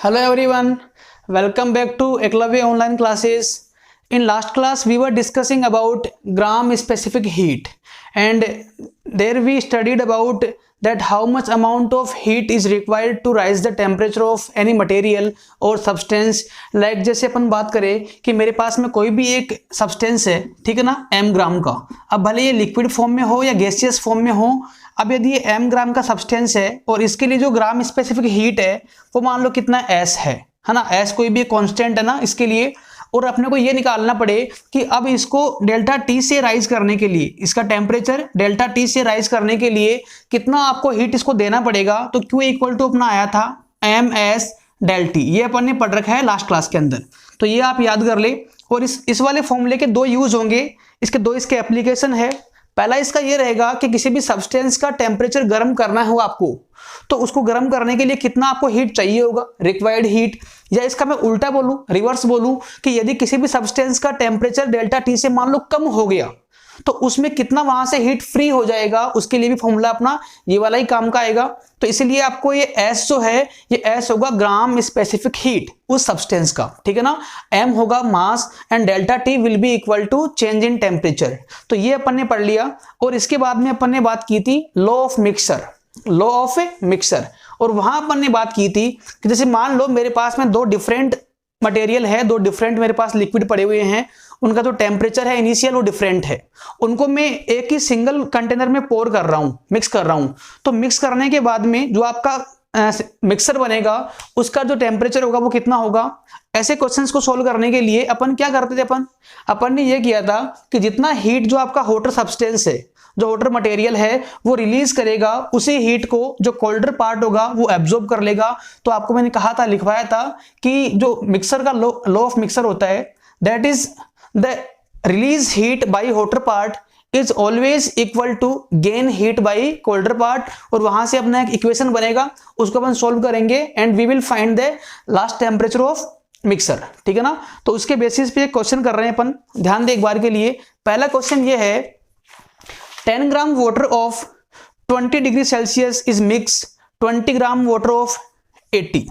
Hello everyone, welcome back to Eklavya online classes. In last class we were discussing about gram specific heat and there we studied about that how much amount of heat is required to rise the temperature of any material or substance. like जैसे अपन बात करें कि मेरे पास में कोई भी एक substance है, ठीक है ना, m ग्राम का। अब भले ये लिक्विड फॉर्म में हो या गैसियस फॉर्म में हो, अब यदि ये m ग्राम का सब्सटेंस है और इसके लिए जो ग्राम स्पेसिफिक हीट है वो मान लो कितना s है ना। s कोई भी कांस्टेंट है ना इसके लिए, और अपने को ये निकालना पड़े कि अब इसको डेल्टा टी से राइज करने के लिए, इसका टेम्परेचर डेल्टा टी से राइज करने के लिए कितना आपको हीट इसको देना पड़ेगा। तो Q इक्वल टू अपना आया था एम एस डेल टी, ये अपन ने पढ़ रखा है लास्ट क्लास के अंदर, तो ये आप याद कर ले। और इस वाले फॉर्मूले के दो यूज होंगे, इसके एप्लीकेशन है। पहला इसका ये रहेगा कि किसी भी सब्सटेंस का टेम्परेचर गर्म करना हो आपको, तो उसको गर्म करने के लिए कितना आपको हीट चाहिए होगा, रिक्वायर्ड हीट। या इसका मैं उल्टा बोलूं, रिवर्स बोलूं कि यदि किसी भी सब्सटेंस का टेम्परेचर डेल्टा टी से मान लो कम हो गया तो उसमें कितना वहां से हीट फ्री हो जाएगा, उसके लिए भी फॉर्मूला अपना ये वाला ही काम का आएगा। तो इसीलिए आपको ये S जो है, ये S होगा ग्राम स्पेसिफिक हीट उस सब्सटेंस का, ठीक है ना। M होगा mass and delta T will be equal to change in temperature. तो ये अपन ने पढ़ लिया। और इसके बाद में अपन ने बात की थी लॉ ऑफ मिक्सर, और वहां अपन ने बात की थी कि जैसे मान लो मेरे पास में दो डिफरेंट मटेरियल है, दो डिफरेंट मेरे पास लिक्विड पड़े हुए हैं, उनका जो टेम्परेचर है इनिशियल वो डिफरेंट है, उनको मैं एक ही सिंगल कंटेनर में पोर कर रहा हूं, मिक्स कर रहा हूं। तो मिक्स करने के बाद में जो आपका मिक्सर बनेगा उसका जो टेम्परेचर होगा वो कितना होगा। ऐसे क्वेश्चंस को सोल्व करने के लिए अपन क्या करते थे, अपन ने ये किया था कि जितना हीट जो आपका हॉटर सब्सटेंस है, जो हॉटर मटेरियल है वो रिलीज करेगा, उसी हीट को जो कोल्डर पार्ट होगा वो एब्जॉर्ब कर लेगा। तो आपको मैंने कहा था, लिखवाया था कि जो मिक्सर का लॉ ऑफ मिक्सर होता है, that is the release heat by hotter part is always equal to gain heat by colder part. और वहां से अपना एक इक्वेशन बनेगा, उसको अपन सोल्व करेंगे and we will find the last temperature of mixer, ठीक है ना। तो उसके बेसिस पे क्वेश्चन कर रहे हैं अपन, ध्यान दे एक बार के लिए। पहला क्वेश्चन ये है 10 gram water of 20 degree Celsius is mix 20 gram water of 80।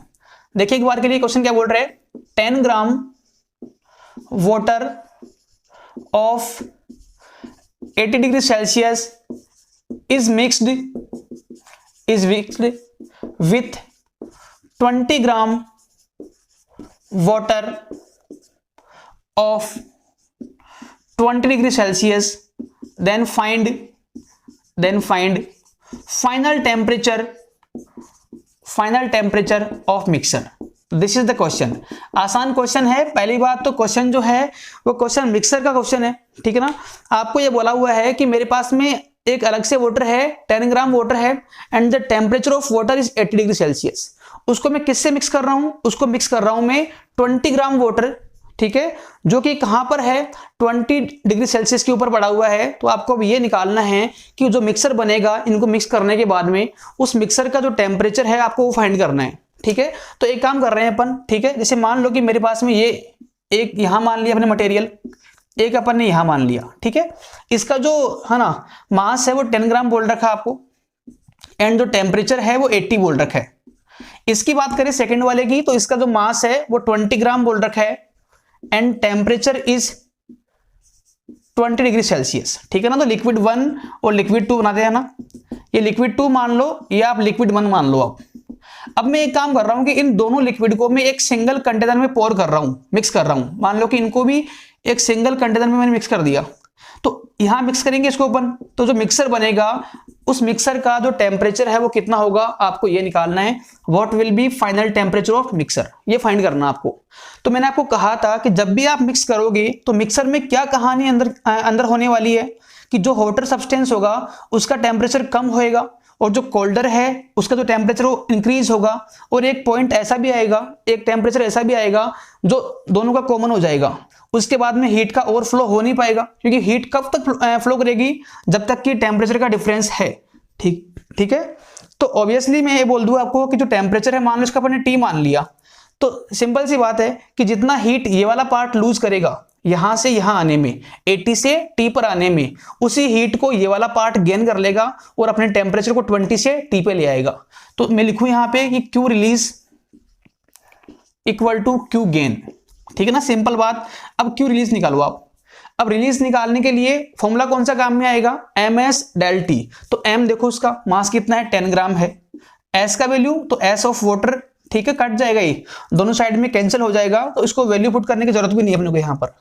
देखिए एक बार के लिए क्वेश्चन क्या बोल रहे हैं, 10 gram water of 80 degree Celsius is mixed with 20 gram water of 20 degree Celsius, then find final temperature of mixer. This is the question। आसान question है। पहली बात तो क्वेश्चन जो है वो क्वेश्चन मिक्सर का क्वेश्चन है, ठीक है ना। आपको ये बोला हुआ है कि मेरे पास में एक अलग से वाटर है, 10 ग्राम वाटर है and the temperature of water is 80 degree Celsius. उसको मैं किससे मिक्स कर रहा हूं, उसको मिक्स कर रहा हूं मैं 20 ग्राम वाटर, ठीक है, जो कि कहां पर है, 20 डिग्री सेल्सियस के ऊपर पड़ा हुआ है। तो आपको अब ये निकालना है कि जो मिक्सर बनेगा, इनको मिक्स करने के बाद में उस मिक्सर का जो टेम्परेचर है आपको वो फाइंड करना है, ठीक है। तो एक काम कर रहे हैं अपन, ठीक है, जैसे मान लो कि मेरे पास में ये एक यहां मान लिया अपने मटेरियल, एक अपन ने यहां मान लिया, ठीक है। इसका जो है ना मास है वो 10 ग्राम बोल रखा आपको एंड जो टेम्परेचर है वो 80 बोल रखा है। इसकी बात करें सेकेंड वाले की, तो इसका जो मास है वो 20 ग्राम बोल रखा है and temperature is 20 degree Celsius, ठीक है ना। तो लिक्विड 1 और लिक्विड 2 बनाते हैं ना, ये लिक्विड 2 मान लो या आप लिक्विड 1 मान लो। अब मैं एक काम कर रहा हूं कि इन दोनों लिक्विड को मैं एक सिंगल कंटेनर में पोर कर रहा हूं, मिक्स कर रहा हूं। मान लो कि इनको भी एक सिंगल कंटेनर में मैंने मिक्स कर दिया, तो यहां मिक्स करेंगे इसको अपन। तो जो मिक्सर बनेगा उस मिक्सर का जो टेम्परेचर है वो कितना होगा, आपको ये निकालना है। What will be final temperature of mixer, ये फाइंड करना आपको। तो मैंने आपको कहा था कि जब भी आप मिक्स करोगे तो मिक्सर में क्या कहानी अंदर होने वाली है कि जो हॉटर सब्सटेंस होगा उसका टेम्परेचर कम होएगा और जो कोल्डर है उसका जो टेम्परेचर वो इंक्रीज होगा। और एक पॉइंट ऐसा भी आएगा, एक टेम्परेचर ऐसा भी आएगा जो दोनों का कॉमन हो जाएगा। उसके बाद में हीट का ओवरफ्लो हो नहीं पाएगा, क्योंकि हीट कब तक फ्लो करेगी, जब तक कि टेम्परेचर का डिफरेंस है, ठीक है। तो ऑब्वियसली मैं ये बोल दूं आपको कि जो टेम्परेचर है, मान लो इसका अपन ने टी मान लिया, तो सिंपल सी बात है कि जितना हीट ये वाला पार्ट लूज करेगा यहां से यहां आने में, 80 से T पर आने में, उसी हीट को ये वाला पार्ट गेन कर लेगा और अपने टेम्परेचर को 20 से T पे ले आएगा। तो मैं लिखूं यहां पे कि Q release equal to Q gain, ठीक है ना, सिंपल बात। अब क्यू रिलीज निकालो आप। अब रिलीज निकालने के लिए फॉर्मूला कौन सा काम में आएगा, एम एस डेल टी। तो एम देखो उसका मास कितना है, 10 ग्राम है। एस का वैल्यू तो एस ऑफ वाटर, ठीक है, कट जाएगा, ये दोनों साइड में कैंसिल हो जाएगा, तो इसको वैल्यू पुट करने की जरूरत भी नहीं है अपने को यहाँ पर।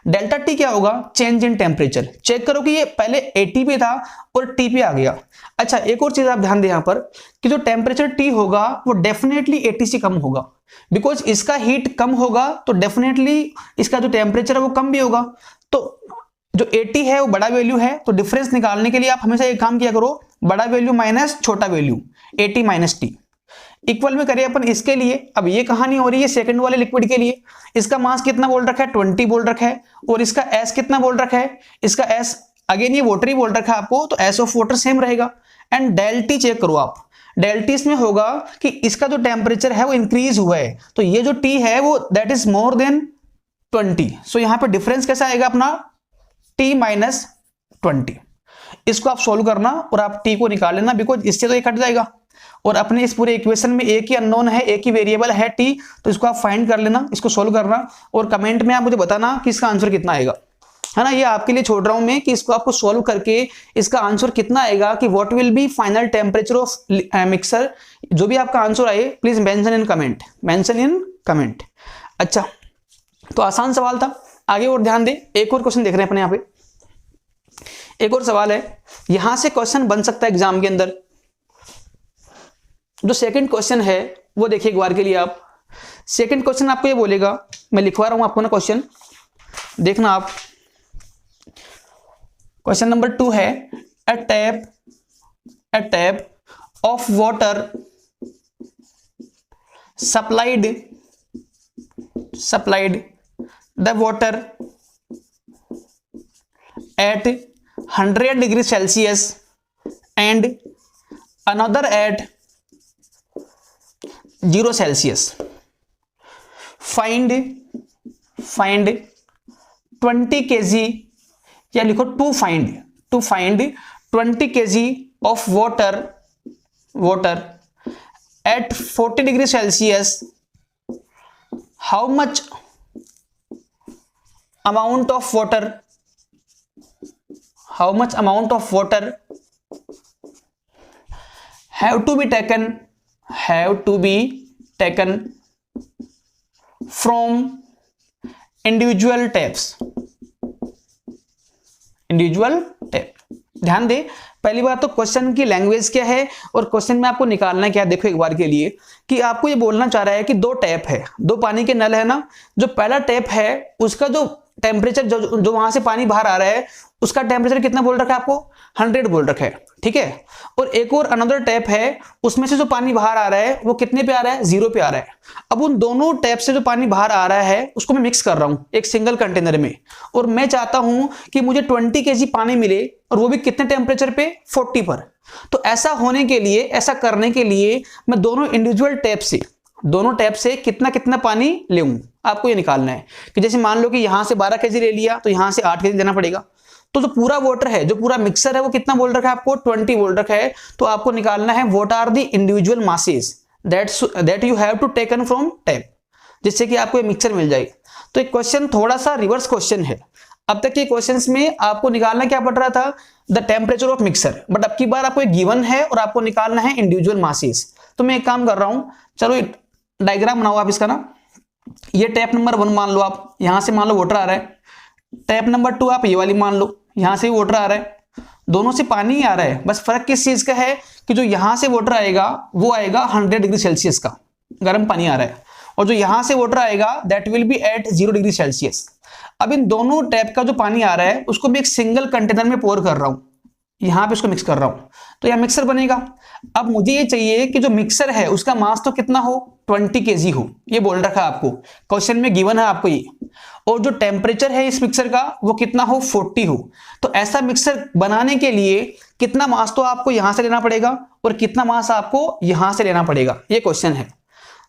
डेल्टा टी क्या होगा, चेंज इन टेम्परेचर। चेक करो कि ये पहले 80 पे था और टी पे आ गया। अच्छा, एक और चीज आप ध्यान दें यहाँ पर कि जो टेम्परेचर टी होगा वो डेफिनेटली 80 से कम होगा, बिकॉज इसका हीट कम होगा तो डेफिनेटली इसका जो टेम्परेचर है वो कम भी होगा। तो जो 80 है वो बड़ा वैल्यू है, तो डिफरेंस निकालने के लिए आप हमेशा एक काम किया करो, बड़ा वैल्यू माइनस छोटा वैल्यू, 80 माइनस टी। इक्वल में करिए अपन इसके लिए। अब ये कहानी हो रही है सेकंड वाले लिक्विड के लिए। इसका मास कितना बोल रखा है, 20 बोल रखा है, और इसका एस कितना बोल रखा है, इसका एस अगेन ये वाटर ही बोल रखा है आपको, तो एस ऑफ वाटर सेम रहेगा। एंड डेल टी चेक करो आप, डेल टी इसमें होगा कि इसका जो टेम्परेचर है वो इंक्रीज हुआ है, तो ये जो टी है वो दैट इज मोर देन 20। सो यहाँ पे डिफरेंस कैसा आएगा अपना, टी माइनस 20। इसको आप सोल्व करना और आप टी को निकाल लेना, बिकॉज इससे तो ये कट जाएगा और अपने इस पूरे इक्वेशन में एक ही अननोन है, एक ही वेरिएबल है टी, तो इसको आप फाइंड कर लेना, इसको सोल्व करना और कमेंट में आप मुझे बताना कि इसका आंसर कितना आएगा, है ना। ये आपके लिए छोड़ रहा हूं मैं कि इसको आपको सोल्व करके इसका आंसर कितना आएगा, कि what will be final temperature of mixer. जो भी आपका आंसर आए please mention in comment, mention in comment. अच्छा, तो आसान सवाल था, आगे और ध्यान दे। एक और क्वेश्चन देख रहे हैं अपने यहाँ पे, एक और सवाल है, यहां से क्वेश्चन बन सकता है एग्जाम के अंदर। जो सेकंड क्वेश्चन है वो देखिए एक बार के लिए आप। सेकंड क्वेश्चन आपको ये बोलेगा, मैं लिखवा रहा हूं आपको ना क्वेश्चन, देखना आप। क्वेश्चन नंबर 2 है, अ tap of water supplied the water at 100 degree Celsius and another at 0 Celsius. Find 20 kg, या लिखो to find 20 kg of water at 40 degree Celsius. How much amount of water have to be taken from individual taps. ध्यान दे, पहली बात तो question की language क्या है और क्वेश्चन में आपको निकालना क्या है। देखो एक बार के लिए कि आपको ये बोलना चाह रहा है कि दो टैप है, दो पानी के नल है ना। जो पहला टैप है उसका जो टेम्परेचर जो वहां से पानी बाहर आ रहा है उसका टेम्परेचर कितना बोल रखा है आपको, 100 बोल रखा है, ठीक है। और एक और अनदर टैप है, उसमें से जो पानी बाहर आ रहा है वो कितने पे आ रहा है, 0 पे आ रहा है। अब उन दोनों टैप से जो पानी बाहर आ रहा है उसको मैं मिक्स कर रहा हूं एक सिंगल कंटेनर में, और मैं चाहता हूं कि मुझे 20 kg पानी मिले, और वो भी कितने टेम्परेचर पे, 40 पर। तो ऐसा होने के लिए, ऐसा करने के लिए मैं दोनों इंडिविजुअल टैप से कितना कितना पानी लेऊं, आपको ये निकालना है। कि जैसे मान लो कि यहां से 12 kg ले लिया तो यहां से 8 kg देना पड़ेगा। तो जो पूरा वाटर है, जो पूरा मिक्सर है वो कितना बोल रखा है आपको, 20 बोल रखा है। तो आपको निकालना है what are the individual masses that you have to taken from tap, जिससे कि आपको ये मिक्सर मिल जाए। तो एक क्वेश्चन थोड़ा सा रिवर्स क्वेश्चन है। अब तक के क्वेश्चंस में आपको निकालना क्या पड़ रहा था, the temperature of mixer, but अब की बार आपको एक गिवन है और आपको निकालना है इंडिविजुअल मासेस। तो मैं एक काम कर रहा हूं, चलो डायग्राम बनाओ आप इसका ना। ये टैप नंबर 1 मान लो आप, यहां से मान लो वाटर आ रहा है। टैप नंबर 2 आप ये वाली मान लो, यहां से वाटर आ रहा है, दोनों से पानी ही आ रहा है। बस फर्क किस चीज का है कि जो यहां से वाटर आएगा वो आएगा 100 डिग्री सेल्सियस का गर्म पानी आ रहा है, और जो यहां से वाटर आएगा that will be at 0 degree Celsius. अब इन दोनों टैप का जो पानी आ रहा है उसको मैं एक सिंगल कंटेनर में पोर कर रहा हूं, यहां पे इसको मिक्स कर रहा हूं, तो यह मिक्सर बनेगा। अब मुझे ये चाहिए कि जो मिक्सर है उसका मास तो कितना हो, 20 kg हो, ये बोल रखा है आपको क्वेश्चन में, गिवन है आपको ये। और जो टेम्परेचर है इस मिक्सर का वो कितना हो, 40 हो। तो ऐसा मिक्सर बनाने के लिए कितना मास तो आपको यहां से लेना पड़ेगा और कितना मास आपको यहां से लेना पड़ेगा, ये क्वेश्चन है।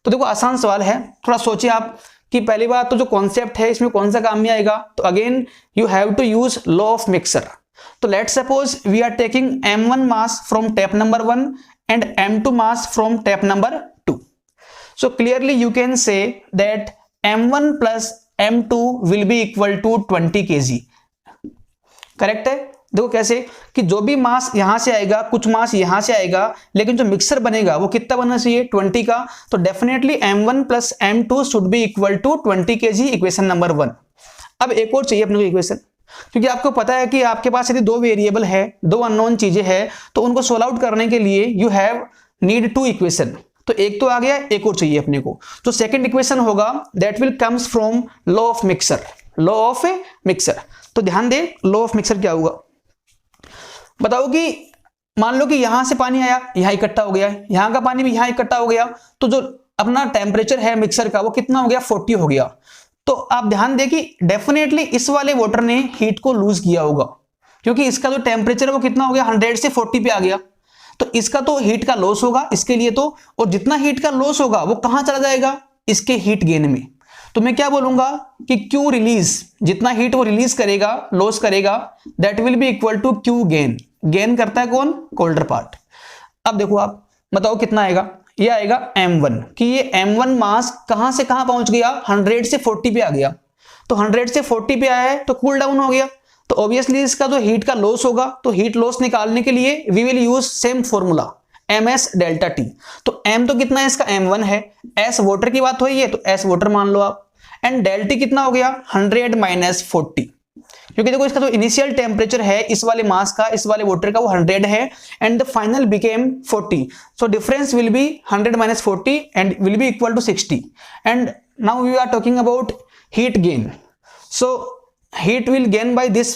तो देखो आसान सवाल है, थोड़ा सोचिए आप कि पहली बात तो जो कॉन्सेप्ट है इसमें कौन सा काम में आएगा। तो again you have to use law of mixer. तो let's suppose we are taking m1 mass from tap number 1 and m2 mass from tap number 2। So clearly you can say that m1 plus m2 will be equal to 20 kg. Correct है। देखो कैसे कि जो भी मास यहां से आएगा, कुछ मास यहां से आएगा, लेकिन जो मिक्सर बनेगा वो कितना बनना चाहिए 20 का। तो definitely m1 plus m2 should be equal to 20 kg, equation number 1। अब एक और चाहिए अपने को इक्वेशन, क्योंकि आपको पता है कि आपके पास यदि दो वेरिएबल है, दो अननोन चीजें हैं, तो उनको सोल्व आउट करने के लिए you have need to equation. तो एक तो आ गया, एक और चाहिए अपने को। तो सेकंड इक्वेशन होगा that will comes from law of mixer, law of mixer. तो ध्यान दे लॉ ऑफ मिक्सर क्या होगा, बताओ कि मान लो कि यहां से पानी आया, यहां इकट्ठा हो गया, यहां का पानी भी यहां इकट्ठा हो गया, तो जो अपना टेम्परेचर है मिक्सर का वो कितना हो गया 40 हो गया। तो आप ध्यान दें कि डेफिनेटली इस वाले वाटर ने हीट को लूज किया होगा, क्योंकि इसका जो टेम्परेचर है वो कितना हो गया 100 से 40 पे आ गया। तो इसका तो हीट का लॉस होगा इसके लिए तो, और जितना हीट का लॉस होगा वो कहां चला जाएगा, इसके हीट गेन में। तो मैं क्या बोलूंगा कि क्यू रिलीज, जितना हीट वो रिलीज करेगा, लॉस करेगा, that will be equal to Q gain. Gain करता है कौन, कोल्डर पार्ट। अब देखो आप बताओ कितना आएगा, ये आएगा m1, कि ये m1 मास कहां से कहां पहुंच गया 100 से 40 पे आ गया। तो 100 से 40 पे आया है तो कूल डाउन हो गया। तो ऑब्वियसली इसका जो हीट का लॉस होगा, तो हीट लॉस निकालने के लिए we will use same formula ms delta T. तो m तो कितना है इसका m1 है, s वाटर की बात हुई है तो s वाटर मान लो आप, एंड डेल्टा टी कितना हो गया 100 माइनस 40, क्योंकि देखो इसका जो इनिशियल टेम्परेचर है इस वाले मास का, इस वाले वाटर का वो 100 है, and the final became 40। So difference will be 100 minus 40 and will be equal to 60। And now we are talking about heat gain. So heat will gain by this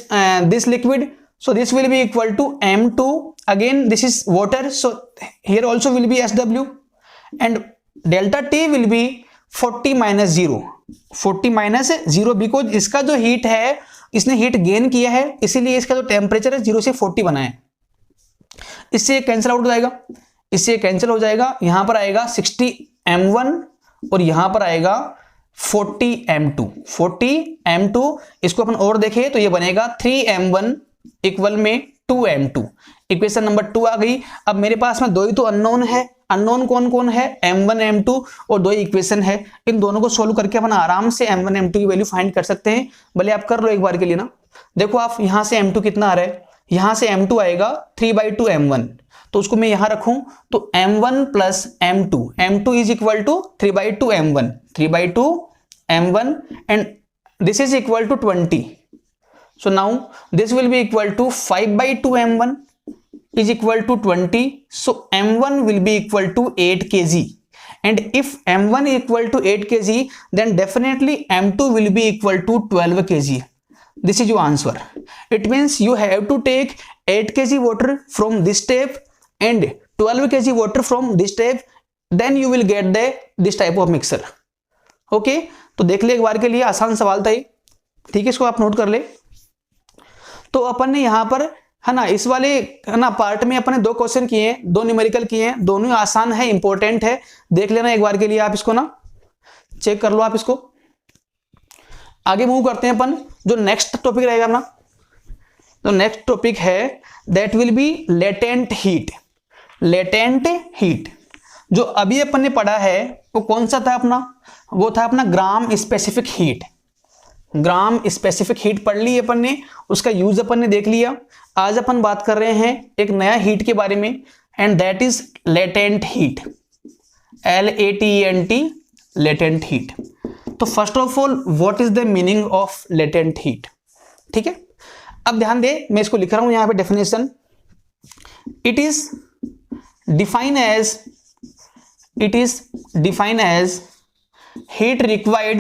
liquid, so this will be equal to m2, again this is water, so here also will be sw, and delta t will be 40 minus 0, 40 minus 0, because इसका जो heat है इसने heat gain किया है, इसीलिए इसका जो temperature है 0 से 40 बना है। इससे कैंसिल आउट हो जाएगा, इससे कैंसिल हो जाएगा, यहां पर आएगा 60 m1 और यहां पर आएगा 40 m2, 40 m2। इसको अपन और देखें तो ये बनेगा 3m1 इक्वल में 2m2, इक्वेशन नंबर 2 आ गई। अब मेरे पास में दो ही तो अननोन है, अननोन कौन कौन है m1 m2, और दो ही इक्वेशन है। इन दोनों को सोल्व करके अपन आराम से m1 m2 की वैल्यू फाइंड कर सकते हैं। भले आप कर लो एक बार के लिए ना। देखो आप यहां से m2 कितना आ रहा है, यहां से m2 आएगा 3/2 m1, तो उसको मैं यहां रखूं तो m1 plus m2, m2 is equal to 3/2 m1, 3/2 m1, and this is equal to 20. So now this will be equal to 5/2 m1 is equal to 20. So m1 will be equal to 8 kg, and if m1 is equal to 8 kg, then definitely m2 will be equal to 12 kg. This is your answer. It means you have to take 8 kg water from this step and 12 kg water from this step, then you will get this type of mixer. Okay तो देख ले एक बार के लिए, आसान सवाल था ये, ठीक है, इसको आप नोट कर ले। तो अपन ने यहां पर है ना इस वाले है ना पार्ट में अपन ने दो क्वेश्चन किए हैं, दो न्यूमेरिकल किए हैं, दोनों आसान है, इंपॉर्टेंट है, देख लेना एक बार के लिए आप इसको ना चेक कर लो आप इसको। आगे मूव करते हैं अपन, जो नेक्स्ट टॉपिक रहेगा अपना, तो नेक्स्ट टॉपिक है that will be latent heat. Latent heat जो अभी अपन ने पढ़ा है वो कौन सा था अपना, वो था अपना ग्राम स्पेसिफिक हीट। ग्राम स्पेसिफिक हीट पढ़ ली अपन ने, उसका यूज अपन ने देख लिया। आज अपन बात कर रहे हैं एक नया हीट के बारे में, and that is latent heat, LATENT, latent heat. तो first of all what is the meaning of latent heat, ठीक है। अब ध्यान दे, मैं इसको लिख रहा हूं यहां पे definition. It is define as heat required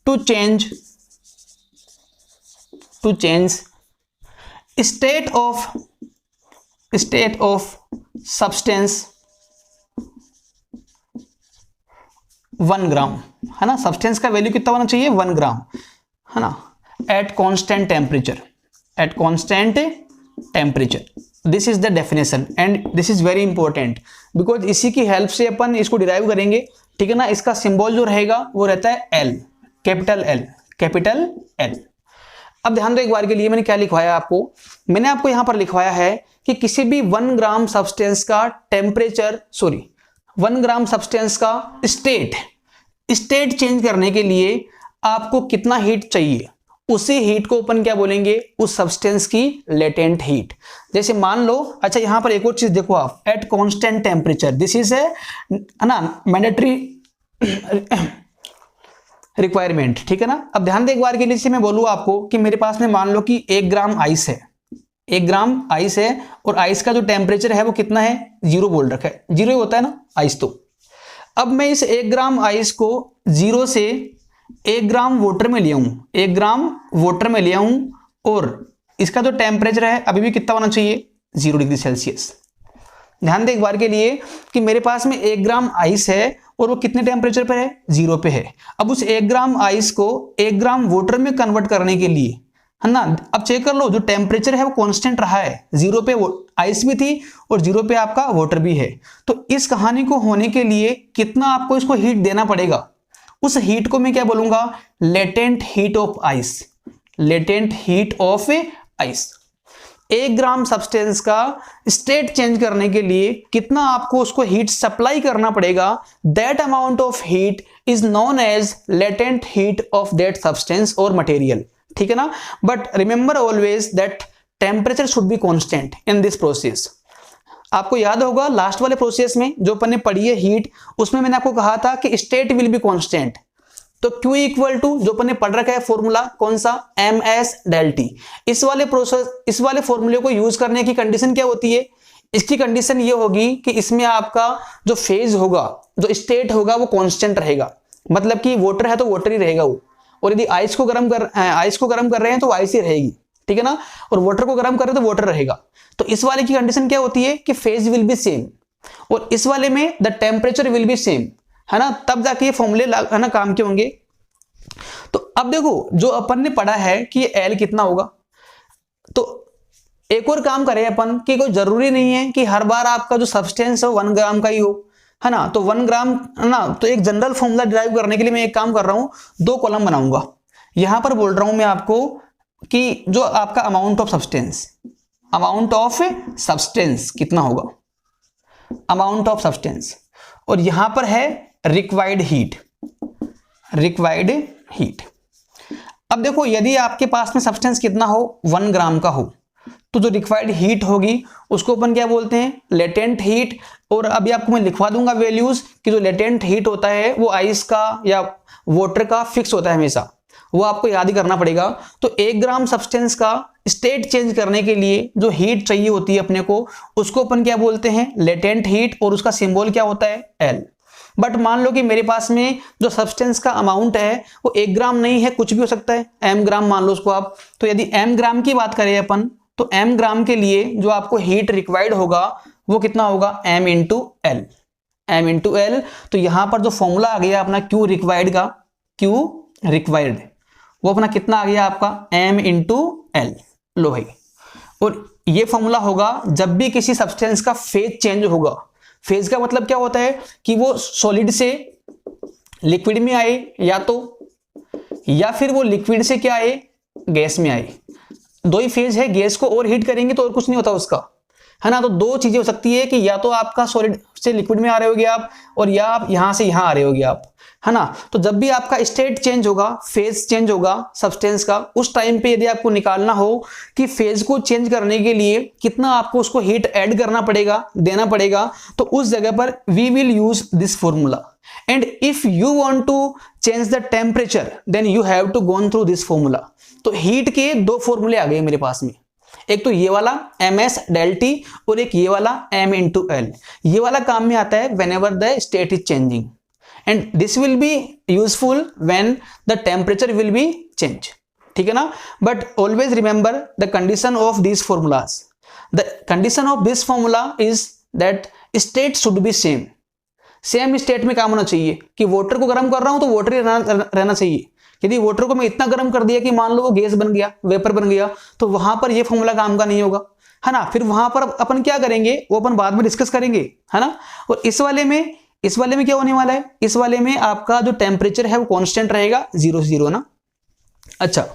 to change state of substance 1 gram, है ना। सब्सटेंस का वैल्यू कितना होना चाहिए 1 ग्राम, है ना, at constant temperature. This is the definition and this is very important, because इसी की हेल्प से अपन इसको डिराइव करेंगे, ठीक है ना। इसका सिंबल जो रहेगा वो रहता है L, कैपिटल L। अब ध्यान दो एक बार के लिए, मैंने क्या लिखवाया आपको, मैंने आपको यहां पर लिखवाया है कि किसी भी 1 ग्राम सब्सटेंस का टेम्परेचर 1 ग्राम सब्सटेंस का स्टेट चेंज करने के लिए आपको कितना हीट चाहिए, उसी हीट को अपन क्या बोलेंगे, उस सब्सटेंस की लेटेंट हीट। जैसे मान लो, अच्छा यहां पर एक और चीज देखो आप, at constant temperature, this is है ना मैंडेटरी रिक्वायरमेंट, ठीक है ना। अब ध्यान दे एक बार के लिए, मैं बोलूँ आपको कि मेरे पास में मान लो कि 1 ग्राम आइस है, 1 ग्राम आइस है, और आइस का जो टेम्परेचर है वो कितना है, 0 बोल रखा है, 0 ही होता है ना आइस तो। अब मैं इस 1 ग्राम आइस को 0 से 1 ग्राम वाटर में लिया हूं, 1 ग्राम वाटर में लिया हूं, और इसका जो टेम्परेचर है अभी भी कितना होना चाहिए, 0 डिग्री सेल्सियस। ध्यान दे एक बार के लिए कि मेरे पास में 1 ग्राम आइस है और वो कितने टेम्परेचर पर है, 0 पे है। अब उस 1 ग्राम आइस को 1 ग्राम वाटर में कन्वर्ट करने के लिए, है ना, अब चेक कर लो जो टेम्परेचर है वो कांस्टेंट रहा है, 0 पे आइस भी थी और 0 पे आपका वाटर भी है। तो इस कहानी को होने के लिए कितना आपको इसको हीट देना पड़ेगा, उस हीट को मैं क्या बोलूंगा, latent heat of ice, latent heat of ice. 1 gram substance का स्टेट चेंज करने के लिए कितना आपको उसको हीट सप्लाई करना पड़ेगा, that amount of heat is known as latent heat of that substance और मटेरियल, ठीक है ना। But remember always that temperature should be constant in this process. आपको याद होगा लास्ट वाले प्रोसेस में जो अपन ने पढ़ी है हीट, उसमें मैंने आपको कहा था कि स्टेट विल बी कांस्टेंट। तो Q इक्वल टू जो अपन ने पढ़ रखा है फॉर्मूला, कौन सा, ms del T। इस वाले फॉर्मूले को यूज करने की कंडीशन क्या होती है, इसकी कंडीशन ये होगी कि इसमें आपका जो फेज होगा, जो स्टेट होगा वो कांस्टेंट रहेगा, मतलब कि वाटर है तो वाटर ही रहेगा वो, और यदि आइस को गर्म कर रहे हैं तो आइस ही रहेगी, ठीक है ना, और वाटर को गर्म कर रहे हैं तो वाटर रहेगा। तो इस वाले की कंडीशन क्या होती है कि फेज विल बी सेम, और इस वाले में the temperature will be same, है ना, तब जाके ये फॉर्मूले है ना काम के होंगे। तो अब देखो जो अपन ने पढ़ा है कि एल कितना होगा, तो एक और काम करें अपन कि कोई जरूरी नहीं है कि हर बार आपका जो सब्सटेंस है 1 ग्राम का ही हो, है ना। तो 1 ग्राम, है ना, तो एक जनरल फॉर्मूला डिराइव करने के लिए मैं एक काम कर रहा हूं, 2 कॉलम बनाऊंगा। यहां पर बोल रहा हूं मैं आपको कि जो आपका अमाउंट ऑफ सब्सटेंस कितना होगा, अमाउंट ऑफ सब्सटेंस, और यहां पर है रिक्वायर्ड हीट। अब देखो यदि आपके पास में सब्सटेंस कितना हो, 1 ग्राम का हो, तो जो रिक्वायर्ड हीट होगी उसको अपन क्या बोलते हैं, लेटेंट हीट। और अभी आपको मैं लिखवा दूंगा वैल्यूज कि जो लेटेंट हीट होता है वो आइस का या वाटर का फिक्स होता है हमेशा, वो आपको याद ही करना पड़ेगा। तो 1 ग्राम सब्सटेंस का स्टेट चेंज करने के लिए जो हीट चाहिए होती है अपने को, उसको अपन क्या बोलते हैं, लेटेंट हीट, और उसका सिंबल क्या होता है, एल। बट मान लो कि मेरे पास में जो सब्सटेंस का अमाउंट है वो 1 ग्राम नहीं है, कुछ भी हो सकता है, एम ग्राम मान लो उसको आप। तो यदि एम ग्राम की बात करें अपन, तो एम ग्राम के लिए जो आपको हीट रिक्वायर्ड होगा वो कितना होगा, एम इंटू एल। तो यहां पर जो फॉर्मूला आ गया अपना क्यू रिक्वायर्ड का, क्यू रिक्वायर्ड वो अपना कितना आ गया आपका, एम इंटू एल। लो भाई, और ये फॉर्मूला होगा जब भी किसी सब्सटेंस का फेज चेंज होगा। फेज का मतलब क्या होता है कि वो सॉलिड से लिक्विड में आए, या फिर वो लिक्विड से क्या आए, गैस में आए। 2 ही फेज है, गैस को और हीट करेंगे तो और कुछ नहीं होता उसका, है ना। तो 2 चीजें हो सकती है कि या तो आपका सॉलिड से लिक्विड में आ रहे होगे आप, और या आप यहां से यहां आ रहे होगे आप, है ना। तो जब भी आपका स्टेट चेंज होगा, फेज चेंज होगा सब्सटेंस का, उस टाइम पे यदि आपको निकालना हो कि फेज को चेंज करने के लिए कितना आपको उसको हीट ऐड करना पड़ेगा, देना पड़ेगा, तो उस जगह पर we will use this formula. And if you want to change the temperature then you have to go through this formula. तो हीट के 2 फॉर्मूले आ गए मेरे पास में, एक तो ये वाला ms del T और एक ये वाला m into L। ये वाला काम में आता है whenever the state is changing and this will be useful when the temperature will be change, ठीक है ना। But always remember the condition of these formulas. The condition of this formula is that state should be same. Same state में काम होना चाहिए कि water को गर्म कर रहा हूं तो वाटर ही रहना चाहिए। यदि वाटर को मैं इतना गर्म कर दिया कि मान लो वो गैस बन गया, वेपर बन गया, तो वहां पर ये फॉर्मूला काम का नहीं होगा, है ना। फिर वहां पर अपन क्या करेंगे वो अपन बाद में डिस्कस करेंगे, है ना। और इस वाले में क्या होने वाला है, इस वाले में आपका जो टेम्परेचर है वो कांस्टेंट रहेगा, 0 से 0 ना। अच्छा,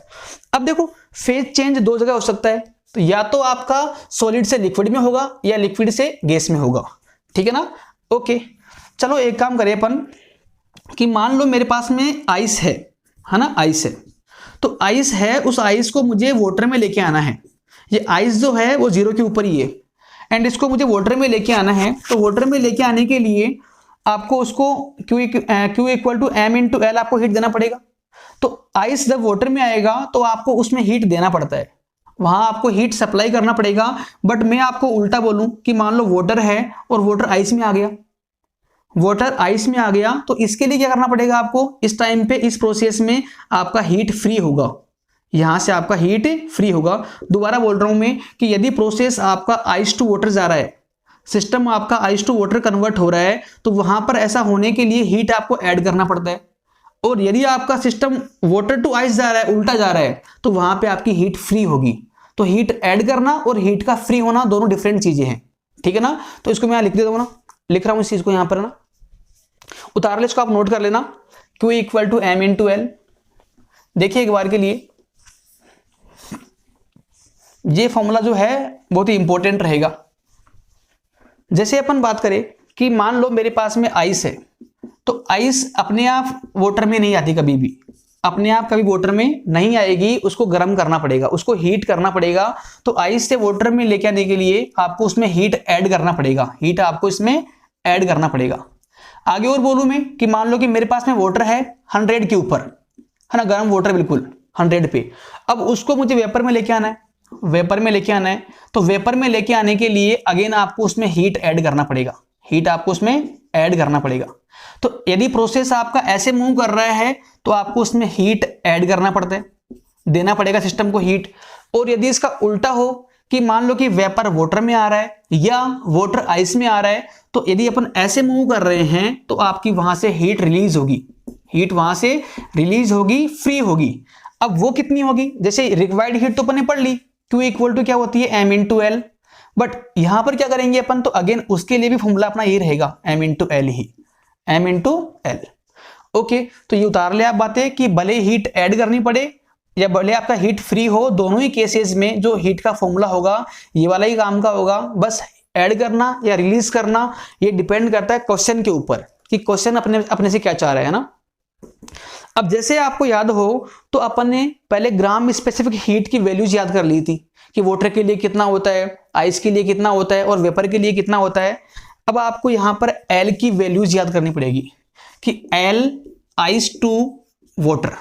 अब देखो फेज चेंज 2 जगह हो सकता है, तो या तो आपका सॉलिड से लिक्विड में होगा या लिक्विड से गैस में होगा, ठीक है ना। ओके, चलो एक काम करें अपन कि मान लो मेरे पास में आइस है ना, आइस है। तो आइस है, उस आइस को मुझे वाटर में लेके आना है। ये आइस जो है वो 0 के ऊपर ही है एंड इसको मुझे वाटर में लेके आना है। तो वाटर में लेके आने के लिए आपको उसको Q equal to M into L आपको हीट देना पड़ेगा। तो आइस जब वाटर में आएगा तो आपको उसमें हीट देना पड़ता है, वहां आपको हीट सप्लाई करना पड़ेगा। बट मैं आपको उल्टा बोलूं कि मान लो वाटर है और वाटर आइस में आ गया, वाटर आइस में आ गया, तो इसके लिए क्या करना पड़ेगा आपको, इस टाइम पे इस प्रोसेस में आपका हीट फ्री होगा, यहां से आपका हीट फ्री होगा। दोबारा बोल रहा हूं मैं कि यदि प्रोसेस आपका आइस टू वाटर जा रहा है, सिस्टम आपका आइस टू वाटर कन्वर्ट हो रहा है, तो वहां पर ऐसा होने के लिए हीट आपको ऐड करना पड़ता है। और यदि आपका सिस्टम वाटर टू आइस जा रहा है, उल्टा जा रहा है, तो वहां पे आपकी हीट फ्री होगी। तो हीट ऐड करना और हीट का फ्री होना दोनों डिफरेंट चीजें हैं, ठीक है ना। तो इसको मैं लिख देता हूं ना, लिख रहा हूं इस चीज को यहां पर ना, उतार ले, इसको आप नोट कर लेना। Q equal to M into L। देखिए एक बार के लिए ये फॉर्मूला जो है बहुत ही इंपॉर्टेंट रहेगा। जैसे अपन बात करें कि मान लो मेरे पास में आइस है, तो आइस अपने आप वाटर में नहीं आती, कभी भी अपने आप कभी वाटर में नहीं आएगी, उसको गर्म करना पड़ेगा, उसको हीट करना पड़ेगा। तो आइस से वाटर में लेके आने के लिए आपको उसमें हीट ऐड करना पड़ेगा, हीट आपको इसमें ऐड करना पड़ेगा। आगे और बोलूं मैं कि मान लो कि मेरे पास में वाटर है 100 के ऊपर, है ना, गर्म वाटर बिल्कुल 100 पे। अब उसको मुझे वेपर में लेके आना है, वेपर में लेके आना है। तो वेपर में लेके आने के लिए अगेन आपको उसमें हीट ऐड करना पड़ेगा, हीट आपको उसमें ऐड करना पड़ेगा। तो यदि प्रोसेस आपका ऐसे मूव कर रहा है तो आपको उसमें हीट ऐड करना पड़ता है, देना पड़ेगा सिस्टम को हीट। और यदि इसका उल्टा हो कि मान लो कि वेपर वाटर में आ रहा है या वाटर आइस में आ रहा है, तो यदि अपन ऐसे मूव कर रहे हैं तो आपकी वहां से हीट रिलीज होगी, हीट वहां से रिलीज होगी, फ्री होगी। अब वो कितनी होगी, जैसे रिक्वायर्ड हीट तो अपन ने पढ़ ली, Q इक्वल टू क्या होती है M इंटू L। बट यहां पर क्या करेंगे अपन, तो अगेन उसके लिए भी फॉर्मूला अपना ये रहेगा M इंटू L ही, M इंटू L। ओके, तो ये उतार ले आप बातें कि भले हीट ऐड करनी पड़े या भले आपका हीट फ्री हो, दोनों ही केसेस में जो हीट का फॉर्मूला होगा ये वाला ही काम का होगा। बस ऐड करना या रिलीज करना ये डिपेंड करता है क्वेश्चन के ऊपर कि क्वेश्चन अपने से क्या चाह रहा है ना। अब जैसे आपको याद हो तो अपन ने पहले ग्राम स्पेसिफिक हीट की वैल्यूज याद कर ली थी कि वाटर के लिए कितना होता है, आइस के लिए कितना होता है और वेपर के लिए कितना होता है। अब आपको यहां पर L की वैल्यूज याद करनी पड़ेगी कि L आइस टू वाटर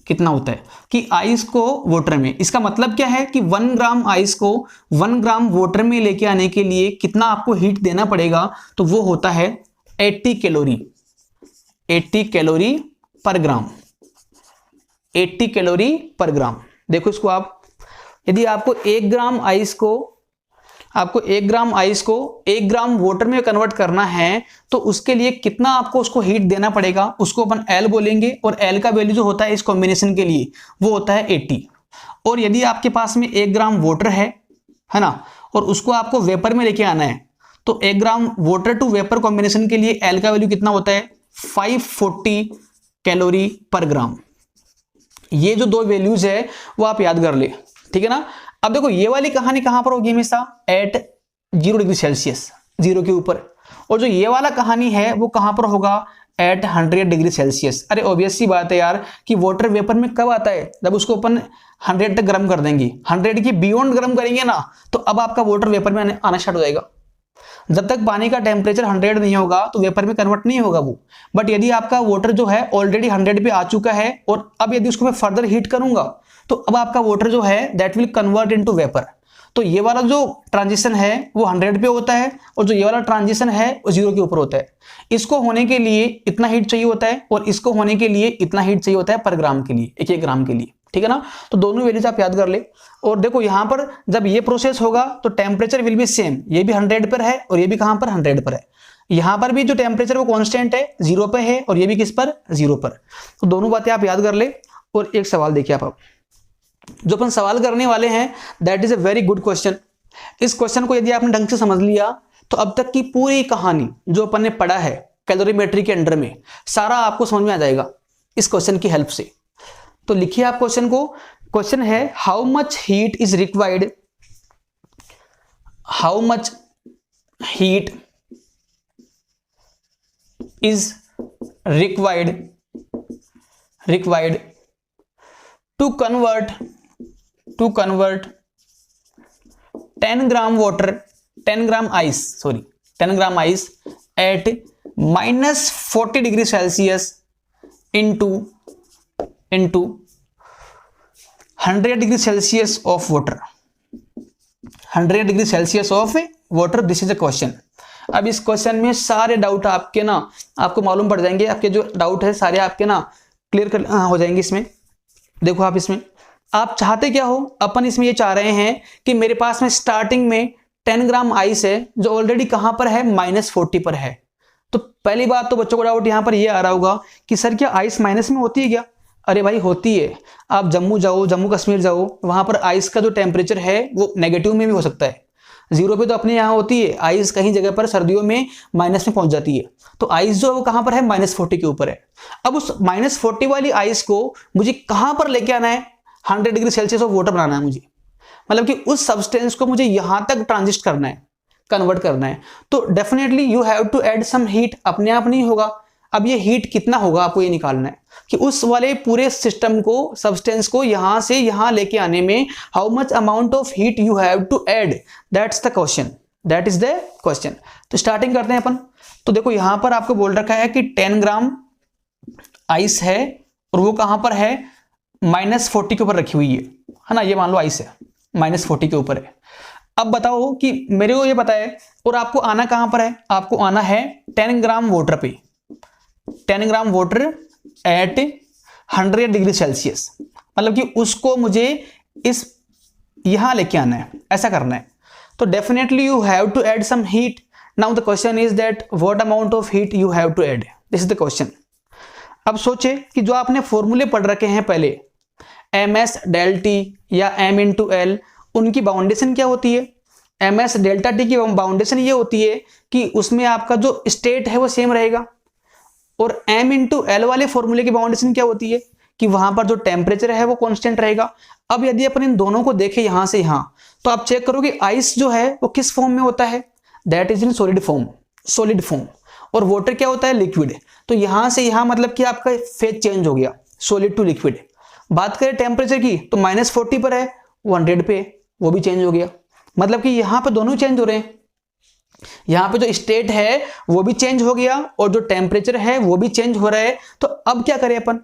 कितना होता है, कि आइस को वाटर में, इसका मतलब क्या है कि 1 ग्राम आइस को 1 ग्राम वाटर में लेके आने के लिए कितना आपको हीट देना पड़ेगा, तो वो होता है 80 कैलोरी, 80 कैलोरी पर ग्राम, 80 कैलोरी पर ग्राम। देखो इसको आप, यदि आपको 1 ग्राम आइस को 1 ग्राम वाटर में कन्वर्ट करना है तो उसके लिए कितना आपको उसको हीट देना पड़ेगा, उसको अपन L बोलेंगे। और L का वैल्यू जो होता है इस कॉम्बिनेशन के लिए वो होता है 80। और यदि आपके पास में 1 ग्राम वाटर है ना, और उसको आपको वेपर में लेके आना है, तो 1 gram water to vapour combination के लिए L का वैल्यू कितना होता है 540 कैलोरी पर ग्राम। ये जो दो वैल्यूज है वो आप याद कर ले, ठीक है ना। अब देखो ये वाली कहानी कहां पर होगी, हमेशा एट 0 डिग्री सेल्सियस, 0 के ऊपर। और जो ये वाला कहानी है वो कहां पर होगा, एट 100 डिग्री सेल्सियस। अरे ऑब्वियस सी बात है यार कि वाटर वेपर में कब आता है, जब उसको अपन 100 तक गर्म कर देंगे, 100 की बियॉन्ड गर्म करेंगे ना, तो अब आपका वाटर वेपर में आना स्टार्ट हो जाएगा। जब तक पानी का टेम्परेचर 100 नहीं होगा तो वेपर में कन्वर्ट नहीं होगा वो। बट यदि आपका वाटर जो है ऑलरेडी 100 पे आ चुका है और अब यदि उसको मैं फर्दर हीट करूंगा तो अब आपका वाटर जो है that will convert into vapour. तो ये वाला जो ट्रांजिशन है वो 100 पे होता है और जो ये वाला ट्रांजिशन है वो 0 के ऊपर होता है। इसको होने के लिए इतना हीट चाहिए होता है और इसको होने के लिए इतना हीट चाहिए होता है पर ग्राम के लिए, 1 ग्राम के लिए, ठीक है ना। तो दोनों वैल्यूज आप याद कर ले। और देखो यहां पर जब ये प्रोसेस होगा तो टेम्परेचर विल बी सेम, ये भी 100 पर है और ये भी कहां पर 100 पर है। यहां पर भी जो टेम्परेचर वो कांस्टेंट है, 0 पे है और ये भी किस पर, 0 पर। तो दोनों बातें आप याद कर ले। और एक सवाल देखिए आप, जो अपन सवाल करने वाले हैं that is a very good question. इस क्वेश्चन को यदि आपने ढंग से समझ लिया तो अब तक की पूरी कहानी जो अपन ने पढ़ा है कैलोरीमेट्री के अंडर में सारा आपको समझ में आ जाएगा इस क्वेश्चन की हेल्प से। तो लिखिए आप क्वेश्चन को क्वेश्चन है how much heat is required, how much heat is required to convert 10 gram water, 10 gram ice at minus 40 degree Celsius into 100 degree Celsius of water, 100 degree Celsius of water. This is a question. अब इस question में सारे doubt आपके ना आपको मालूम पड़ जाएंगे, आपके जो डाउट है सारे आपके ना क्लियर हो जाएंगे। इसमें देखो आप इसमें आप चाहते क्या हो, अपन इसमें ये चाह रहे हैं कि मेरे पास में स्टार्टिंग में 10 ग्राम आइस है जो ऑलरेडी कहां पर है, -40 पर है। तो पहली बात तो बच्चों को डाउट यहां पर ये आ रहा होगा कि सर क्या आइस माइनस में होती है क्या? अरे भाई होती है। आप जम्मू जाओ, जम्मू कश्मीर जाओ, वहां पर आइस का जो टेम्परेचर है वो नेगेटिव में भी हो सकता है, 0 पे तो अपने यहाँ होती है। आइस कहीं जगह पर सर्दियों में माइनस में पहुंच जाती है, तो आइस जो है वो कहां पर है, -40 के ऊपर है। अब उस -40 वाली आइस को मुझे कहां पर लेके आना है, 100 डिग्री सेल्सियस ऑफ वाटर बनाना है मुझे, मतलब कि उस सब्सटेंस को मुझे यहां तक ट्रांजिस्ट करना है, कन्वर्ट करना है। तो definitely you have to add some heat, अपने आप नहीं होगा। अब ये हीट कितना होगा आपको ये निकालना है कि उस वाले पूरे सिस्टम को, सब्सटेंस को यहां से यहां लेके आने में how much amount of heat you have to add, that's the question, that is the question. तो स्टार्टिंग करते हैं अपन। तो देखो यहां पर आपको बोल रखा है कि 10 ग्राम आइस है और वो कहां पर है, -40 के ऊपर रखी हुई है ना, ये मान लो आइस है -40 के ऊपर है। अब बताओ कि मेरे को ये पता है और आपको आना कहां पर है, आपको आना है 10 ग्राम वाटर पे, 10 gram water at 100 degree Celsius, मतलब कि उसको मुझे इस यहां लेके आना है, ऐसा करना है। तो definitely you have to add some heat. Now the question is that what amount of heat you have to add, this is the question. अब सोचे कि जो आपने फॉर्मूले पढ़ रखे हैं पहले, ms del t या m इंटू एल, उनकी बाउंडेशन क्या होती है? ms डेल्टा टी की बाउंडेशन ये होती है कि उसमें आपका जो स्टेट है वो सेम रहेगा, और m इंटू एल वाले फॉर्मूले की बाउंडेशन क्या होती है कि वहां पर जो टेम्परेचर है वो कांस्टेंट रहेगा। अब यदि अपन इन दोनों को देखें यहां से यहां, तो आप चेक करो कि आइस जो है वो किस फॉर्म में होता है, that is in solid form, और वाटर क्या होता है, लिक्विड। तो यहां से यहां मतलब कि आपका फेज चेंज हो गया, सॉलिड टू लिक्विड। बात करें टेम्परेचर की तो -40 पर है, 100 पे, वो भी चेंज हो गया। मतलब कि यहां पे दोनों चेंज हो रहे हैं, यहां पे जो स्टेट है वो भी चेंज हो गया और जो टेम्परेचर है वो भी चेंज हो रहा है। तो अब क्या करें अपन,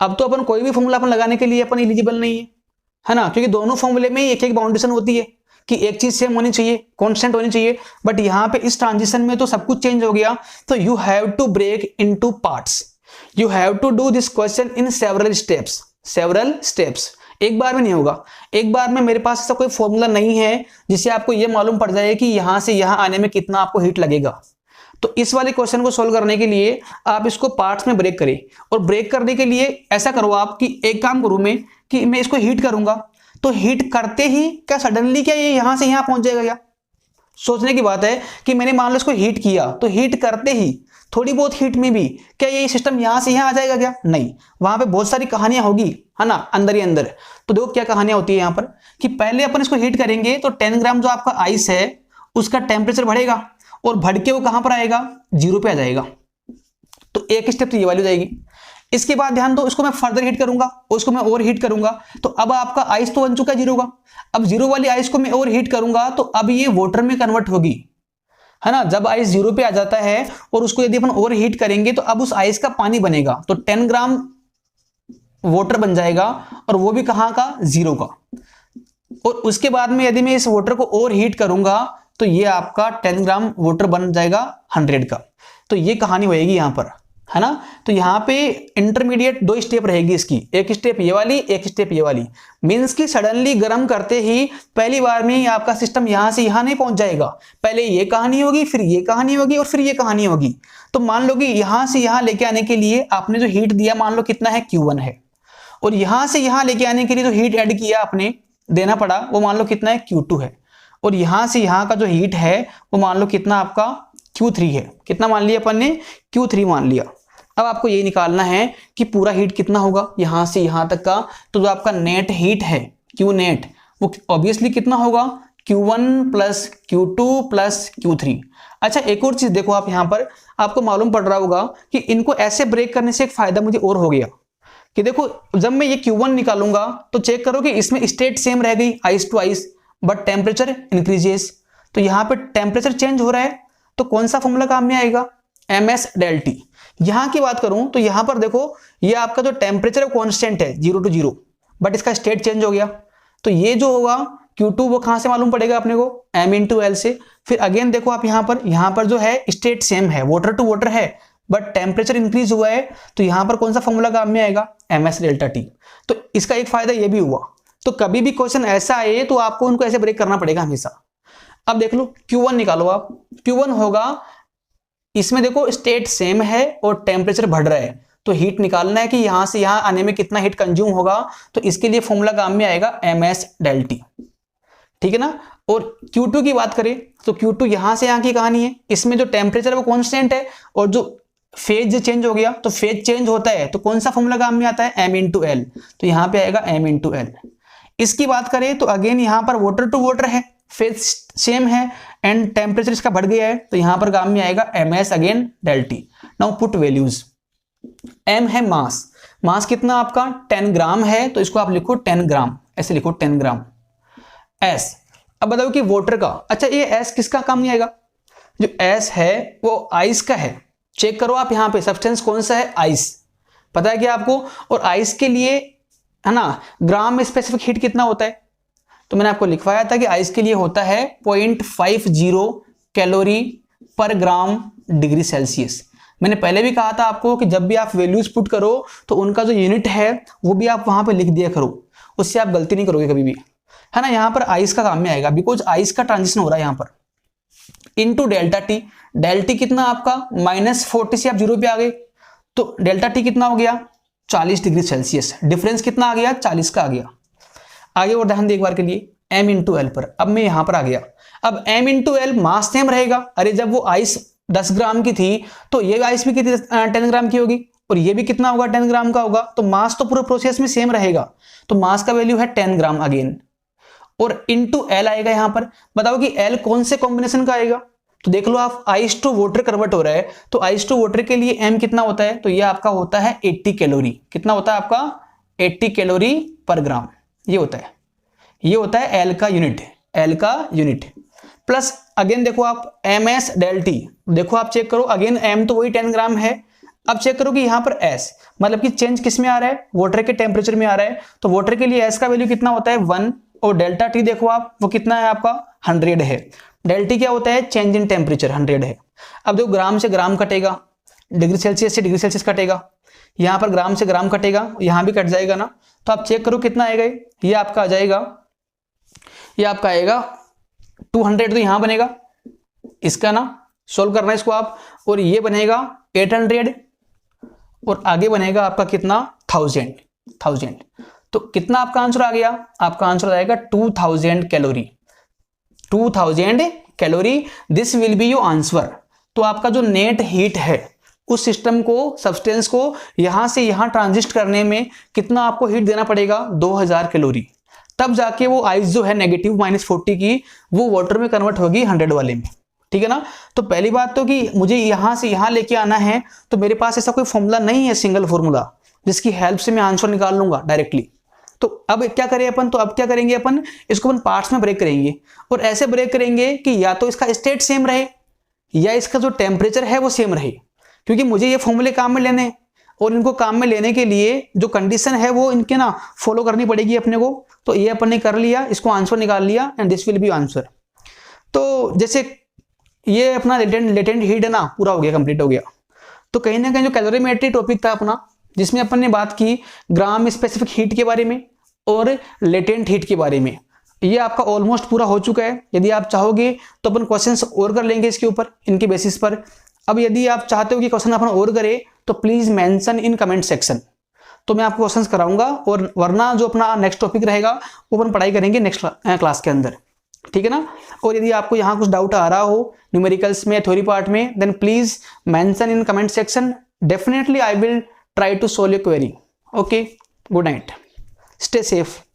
अब तो अपन कोई भी फॉर्मूला अपन लगाने के लिए अपन एलिजिबल नहीं है ना, क्योंकि दोनों फॉर्मूले में एक एक बाउंडेशन होती है कि एक चीज सेम होनी चाहिए, कांस्टेंट होनी चाहिए। बट यहाँ पे इस ट्रांजिशन में तो सब कुछ चेंज हो गया। तो you have to break into parts, you have to do this question in several steps. एक बार में नहीं होगा, एक बार में मेरे पास ऐसा कोई फॉर्मूला नहीं है जिससे आपको यह मालूम पड़ जाए कि यहां से यहां आने में कितना आपको हीट लगेगा। तो इस वाले क्वेश्चन को सोल्व करने के लिए आप इसको पार्ट्स में ब्रेक करें, और ब्रेक करने के लिए ऐसा करो आप कि एक काम करूं मैं कि मैं इसको हीट करूंगा, तो हीट करते ही क्या सडनली क्या ये यहां से यहां पहुंच जाएगा क्या? सोचने की बात है कि मैंने मान लो इसको हीट किया, तो हीट करते ही थोड़ी बहुत हीट में भी क्या ये सिस्टम यहां से यहां आ जाएगा क्या? नहीं, वहां पे बहुत सारी कहानियां होगी, है ना, अंदर ही अंदर। तो देखो क्या कहानियां होती है यहाँ पर कि पहले अपन इसको हीट करेंगे तो 10 ग्राम जो आपका आइस है उसका टेम्परेचर बढ़ेगा, और बढ़ के वो कहां पर आएगा, 0 पे आ जाएगा। तो एक स्टेप तो ये वाली हो जाएगी। इसके बाद ध्यान दो, इसको मैं फर्दर हीट करूंगा, उसको मैं और हीट करूंगा, तो अब आपका आइस तो बन चुका है 0 का। अब 0 वाली आइस को मैं और हीट करूंगा तो अब ये वाटर में कन्वर्ट होगी, है ना। जब आइस 0 पे आ जाता है और उसको यदि अपन ओवर हीट करेंगे तो अब उस आइस का पानी बनेगा, तो 10 ग्राम वाटर बन जाएगा, और वो भी कहां का, 0 का। और उसके बाद में यदि मैं इस वाटर को ओवर हीट करूंगा तो ये आपका 10 ग्राम वाटर बन जाएगा 100 का। तो ये कहानी होएगी यहां पर, है ना। तो यहाँ पे इंटरमीडिएट 2 स्टेप रहेगी इसकी, एक स्टेप ये वाली, एक स्टेप ये वाली। मींस कि सडनली गर्म करते ही पहली बार में ही आपका सिस्टम यहां से यहां नहीं पहुंच जाएगा, पहले ये कहानी होगी, फिर ये कहानी होगी, और फिर ये कहानी होगी। तो मान लो कि यहां से यहां लेके आने के लिए आपने जो हीट दिया मान लो कितना है, Q1 है, और यहां से यहां लेके आने के लिए जो हीट ऐड किया आपने देना पड़ा वो मान लो कितना है, Q2 है, और यहां से यहां का जो हीट है वो मान लो कितना आपका Q3 है। कितना मान लिया अपन ने, Q3 मान लिया। अब आपको ये निकालना है कि पूरा हीट कितना होगा यहां से यहां तक का, तो जो आपका नेट हीट है क्यू नेट, वो ऑब्वियसली कितना होगा Q1 plus Q2 plus Q3। अच्छा एक और चीज देखो, आप यहां पर आपको मालूम पड़ रहा होगा कि इनको ऐसे ब्रेक करने से एक फायदा मुझे और हो गया कि देखो जब मैं ये Q1 निकालूंगा तो चेक करो कि इसमें स्टेट सेम रह गई ice to ice, but temperature increases. तो यहाँ पे टेम्परेचर चेंज हो रहा है, तो कौन सा फॉर्मूला काम में आएगा, ms del T। यहाँ की बात करूं तो यहाँ पर देखो ये आपका जो टेम्परेचर है कॉन्स्टेंट है 0 to 0, बट इसका स्टेट चेंज हो गया। तो ये जो होगा Q2 वो कहां से मालूम पड़ेगा अपने को, m इंटू एल से। फिर अगेन देखो आप यहाँ पर जो है स्टेट सेम है, वाटर टू वाटर है, बट टेम्परेचर इंक्रीज हुआ है, तो यहां पर कौन सा फॉर्मूला काम में आएगा, ms डेल्टा टी। तो इसका एक फायदा ये भी हुआ। तो कभी भी क्वेश्चन ऐसा आए तो आपको उनको ऐसे ब्रेक करना पड़ेगा हमेशा। अब देख लो Q1 निकालो आप, Q1 होगा, इसमें देखो स्टेट सेम है और टेम्परेचर बढ़ रहा है, तो हीट निकालना है कि यहां से यहां आने में कितना हीट कंज्यूम होगा, तो इसके लिए फॉर्मूला काम में आएगा ms del T, ठीक है ना। और Q2 की बात करें तो Q2 यहां से यहां की कहानी है, इसमें जो टेम्परेचर है वो कांस्टेंट है और जो फेज चेंज हो गया, तो फेज चेंज होता है तो कौन सा फॉर्मूला काम में आता है, m इंटू एल, तो यहां पे आएगा m इंटू एल। इसकी बात करें तो अगेन यहां पर वाटर टू वाटर है, फेज सेम है एंड टेम्परेचर इसका बढ़ गया है, तो यहां पर काम में आएगा ms again del T। Now put values, m है मास, मास कितना आपका 10 ग्राम है, तो इसको आप लिखो 10 ग्राम, ऐसे लिखो 10 ग्राम। s, अब बताओ कि वाटर का, अच्छा ये s किसका काम नहीं आएगा, जो s है वो आइस का है। चेक करो आप यहाँ पे सब्सटेंस कौन सा है, आइस, पता है क्या आपको। और आइस के लिए है ना ग्राम में स्पेसिफिक हीट कितना होता है, तो मैंने आपको लिखवाया था कि आइस के लिए होता है 0.50 कैलोरी पर ग्राम डिग्री सेल्सियस। मैंने पहले भी कहा था आपको कि जब भी आप वैल्यूज पुट करो तो उनका जो यूनिट है वो भी आप वहां पे लिख दिया करो, उससे आप गलती नहीं करोगे कभी भी, है ना। यहाँ पर आइस का काम में आएगा बिकॉज आइस का ट्रांजिशन हो रहा है यहाँ पर, into delta T. Delta T कितना आपका -40 से आप 0 पे आ गए, तो डेल्टा टी कितना हो गया 40 डिग्री सेल्सियस, डिफरेंस कितना आ गया 40 का आ गया। आगे और ध्यान दे एक बार के लिए, m इंटू एल पर, अब मैं यहां पर आ गया, अब m into L mass same रहेगा। अरे जब वो आइस 10 ग्राम की थी तो ये आइस भी कितनी 10 ग्राम की होगी और ये भी कितना होगा 10 ग्राम का होगा, तो मास तो पूरे प्रोसेस में सेम रहेगा, तो मास का वैल्यू है 10 ग्राम अगेन, और इंटू एल आएगा यहां पर। बताओ कि एल कौन से कॉम्बिनेशन का आएगा, तो देख लो आप आइस टू वाटर कन्वर्ट हो रहा है, तो आइस टू वाटर के लिए m कितना होता है, तो ये आपका होता है 80 कैलोरी। कितना होता है आपका 80 कैलोरी पर ग्राम, ये होता है एल का यूनिट, प्लस अगेन देखो आप ms del T, देखो आप चेक करो अगेन m तो वही 10 ग्राम है। अब चेक करो कि यहाँ पर s मतलब कि चेंज किस में आ रहा है, वाटर के टेम्परेचर में आ रहा है, तो वाटर के लिए s का वैल्यू कितना होता है 1, और डेल्टा टी देखो आप वो कितना है आपका 100 है। डेल्टा टी क्या होता है, चेंज इन टेम्परेचर 100 है। अब देखो ग्राम से ग्राम कटेगा, डिग्री सेल्सियस से डिग्री सेल्सियस कटेगा, यहाँ पर ग्राम से ग्राम कटेगा, यहाँ भी कट जाएगा ना, तो आप चेक करो कितना आएगा, ये आपका आ जाएगा, ये आपका आएगा 200, तो यहां बनेगा इसका ना, सोल्व करना है इसको आप, और ये बनेगा 800 और आगे बनेगा आपका कितना 1000। तो कितना आपका आंसर आ गया, आपका आंसर आएगा 2000 calorie, 2000 calorie, this will be your answer. तो आपका जो नेट हीट है उस सिस्टम को, सब्सटेंस को यहां से यहां ट्रांजिस्ट करने में कितना आपको हीट देना पड़ेगा 2000 कैलोरी, तब जाके वो आइस जो है नेगेटिव -40 की वो वाटर में कन्वर्ट होगी 100 वाले में, ठीक है ना। तो पहली बात तो कि मुझे यहां से यहां लेके आना है, तो मेरे पास ऐसा कोई फॉर्मूला नहीं है सिंगल फॉर्मूला जिसकी हेल्प से मैं आंसर निकाल लूंगा डायरेक्टली। तो अब क्या करें अपन, तो अब क्या करेंगे अपन, इसको अपन पार्ट्स में ब्रेक करेंगे, और ऐसे ब्रेक करेंगे कि या तो इसका स्टेट सेम रहे या इसका जो टेम्परेचर है वो सेम रहे, क्योंकि मुझे ये फॉर्मूले काम में लेने हैं, और इनको काम में लेने के लिए जो कंडीशन है वो इनके ना फॉलो करनी पड़ेगी अपने को। तो ये अपन ने कर लिया, इसको आंसर निकाल लिया, and this will be answer. तो जैसे ये अपना लेटेंट हीट है ना पूरा हो गया, कंप्लीट हो गया। तो कहीं ना कहीं जो कैलोरीमेट्री टॉपिक था अपना, जिसमें अपन ने बात की ग्राम स्पेसिफिक हीट के बारे में और लेटेंट हीट के बारे में, ये आपका ऑलमोस्ट पूरा हो चुका है। यदि आप चाहोगे तो अपन क्वेश्चंस और कर लेंगे इसके ऊपर, इनके बेसिस पर। अब यदि आप चाहते हो कि क्वेश्चन अपन और करें तो please mention in comment section, तो मैं आपको क्वेश्चंस कराऊंगा, और वरना जो अपना नेक्स्ट टॉपिक रहेगा वो अपन पढ़ाई करेंगे नेक्स्ट क्लास के अंदर, ठीक है ना। और यदि आपको यहाँ कुछ डाउट आ रहा हो न्यूमेरिकल्स में, थ्योरी पार्ट में, then please mention in comment section, definitely I will try to solve your query. Okay, good night, stay safe.